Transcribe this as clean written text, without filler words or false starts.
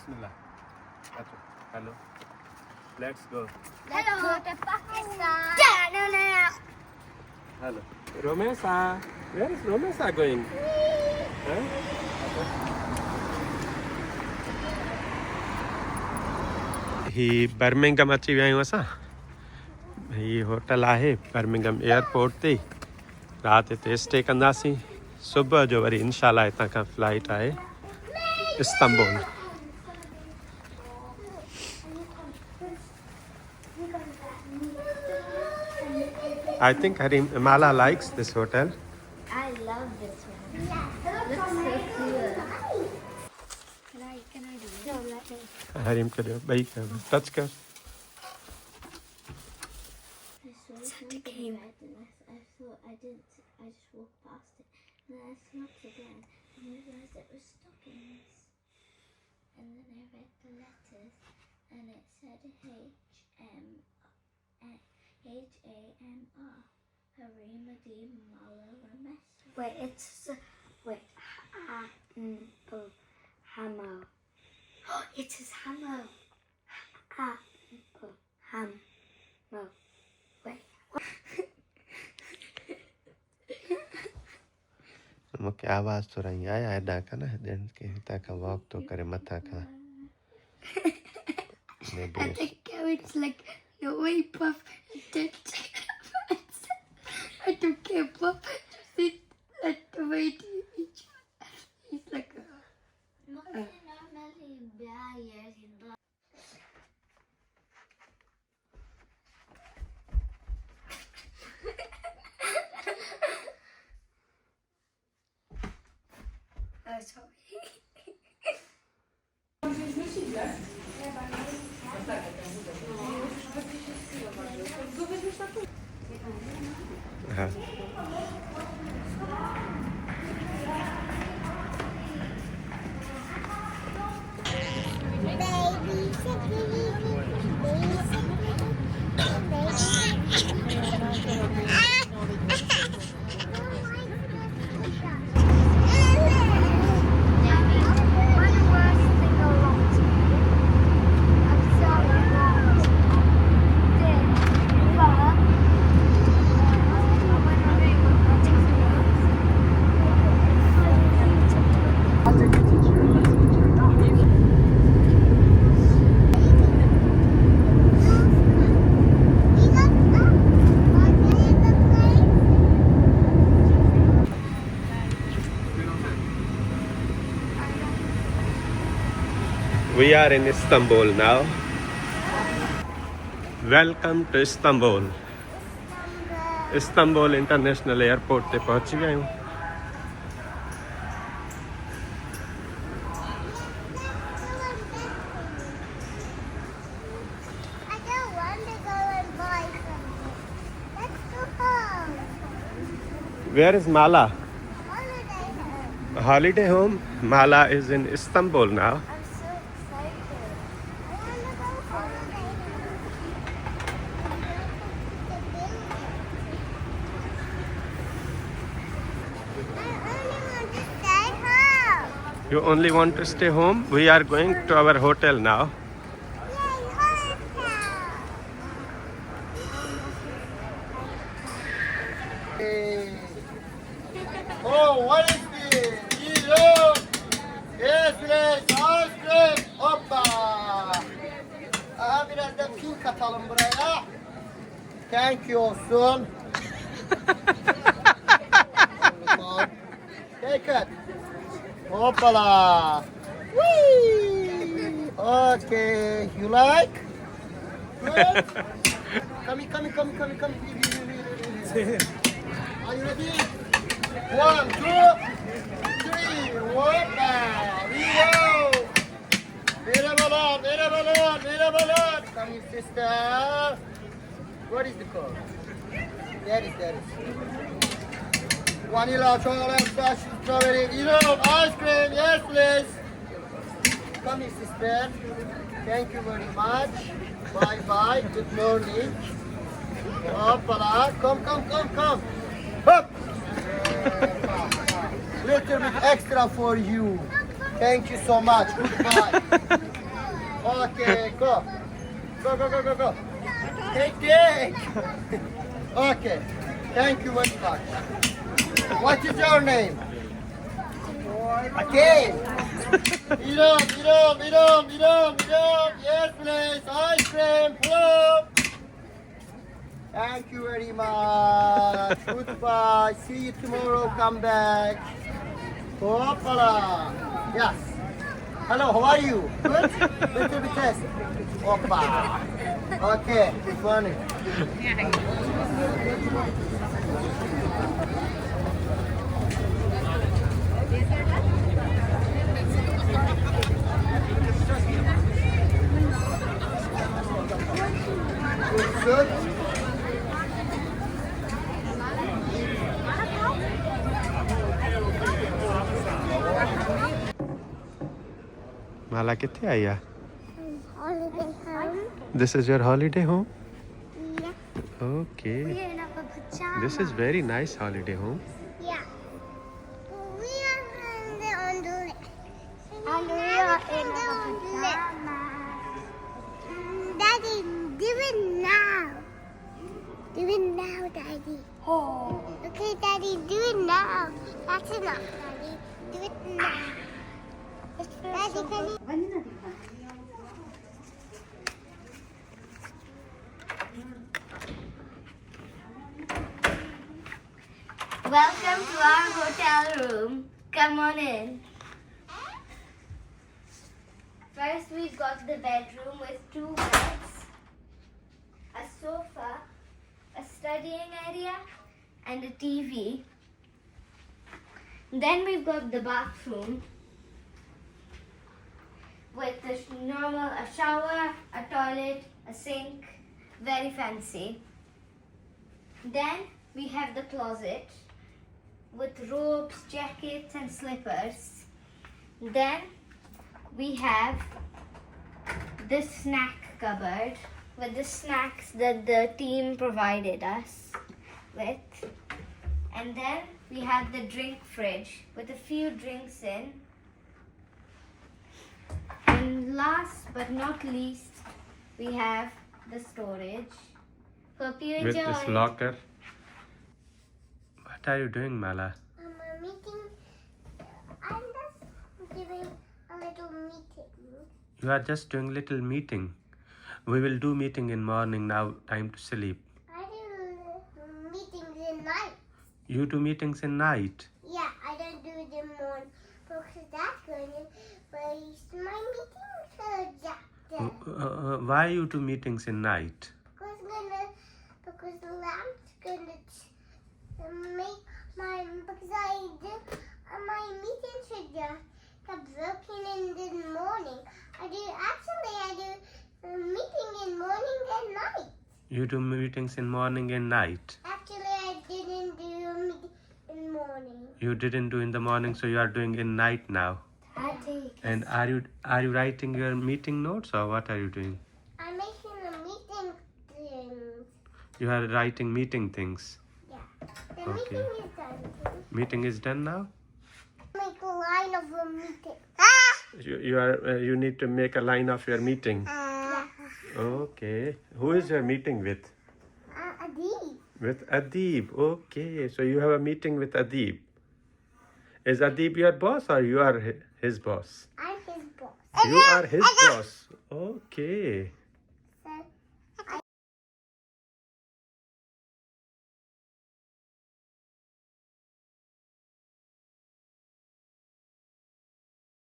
Bismillah. Hello. Let's go. Let's go to Pakistan. Hello. Romesa. Where is Romesa going? Huh? He Birmingham अची विया आहियूं असां हीअ hotel आहे बर्मिंघम एयरपोर्ट ते राति हिते स्टे कंदासीं सुबुह जो वरी इंशाल्लाह हितां खां फ्लाइट आहे Istanbul I think Mala likes this hotel. I love this one. Looks so cool. Can I do it? No, let me. Harim करियो ॿई कयो टच कर It came. I thought I didn't. I just walked past it, and then I stopped again and realised it was stockings. And then I read the letters, and it said H-A-M-R. Harima di Mala Ramesh. Wait, it's Hamo. Oh, it is Hamo. Hamo. Wait. मूंखे आवाज़ थो रही आया हेॾा खां न ॼण की हितां खां वॉक थो करे मथां खां And the carrot's like, no way, Puff. I don't care, Puff. Just eat like the way to eat. He's like, oh, sorry. हा We are in Istanbul now. Welcome to Istanbul. Istanbul International Airport ते पहुंच गए हूँ. I don't want to go and buy something. Let's go home. Where is Mala? Holiday home. Holiday home. Mala is in Istanbul now. I'm so excited. I want to go holiday home. You only want to stay home? We are going to our hotel now. Oh, what is this? Hello! Yes, yes, ice cream! Hoppa! Aha, biraz da pink atalım buraya. Thank you olsun. Take it. Hoppala! Whee! Okay, you like? Good? Come. Are you ready? 1, 2, 3, hoppa! We go! Merhabalar! Come in, sister. What is the code? There is. Vanilla, chocolate, strawberry, ice cream, yes please. Come in, sister. Thank you very much. Bye. Good morning. Hoppala. Come. Hop. Little bit extra for you. Thank you so much. Goodbye. Okay, go. Go, go, go, go, go. Take. Okay. Thank you very much. What is your name? Again. Inam. Yes, please. Ice cream. Hello. Thank you very much. Goodbye. See you tomorrow. Come back. Hoppala. Yes. Hello, how are you? Good? Little bit test. Hoppa. Okay, good morning. Good. माला कितने आई है? Holiday home. This is your holiday home? Yeah. Okay. We're in our pajamas. This is very nice holiday home. Yeah. We are on the lake. And we are in our pajamas. Daddy, do it now. Do it now, Daddy. Oh. Okay, Daddy, do it now. That's enough, Daddy. Do it now. Daddy, can you? Welcome to our hotel room. Come on in. First, we've got the bedroom with 2 beds, a sofa, a studying area, and a TV. Then we've got the bathroom with a shower, a toilet, a sink, very fancy. Then we have the closet with robes, jackets and slippers. Then we have this snack cupboard with the snacks that the team provided us with. And then we have the drink fridge with a few drinks in. And last but not least, we have the storage. Hope you With enjoy. this locker. What are you doing, Mala? I'm meeting. I'm just giving a little meeting. You are just doing little meeting. We will do meeting in morning now. Time to sleep. I do meetings in night. You do meetings in night. Yeah, I don't do it in morning because that's going to waste my meeting projector. Why you do meetings in night? Because the lamp's gonna make my meeting should get broken in the morning. I do meeting in morning and night. You do meetings in morning and night. Actually, I didn't do a meeting in morning. You didn't do in the morning, so you are doing in night now. And are you writing your meeting notes or what are you doing? I'm making a meeting things. You are writing meeting things. Yeah. The Okay. meeting is done. Meeting is done now. Make a line of a meeting. You need to make a line of your meeting. Yeah. Okay. Who is your meeting with? Adib. With Adib. Okay. So you have a meeting with Adib. Is Adib your boss or you are his boss? I'm his boss. You are his boss. Okay.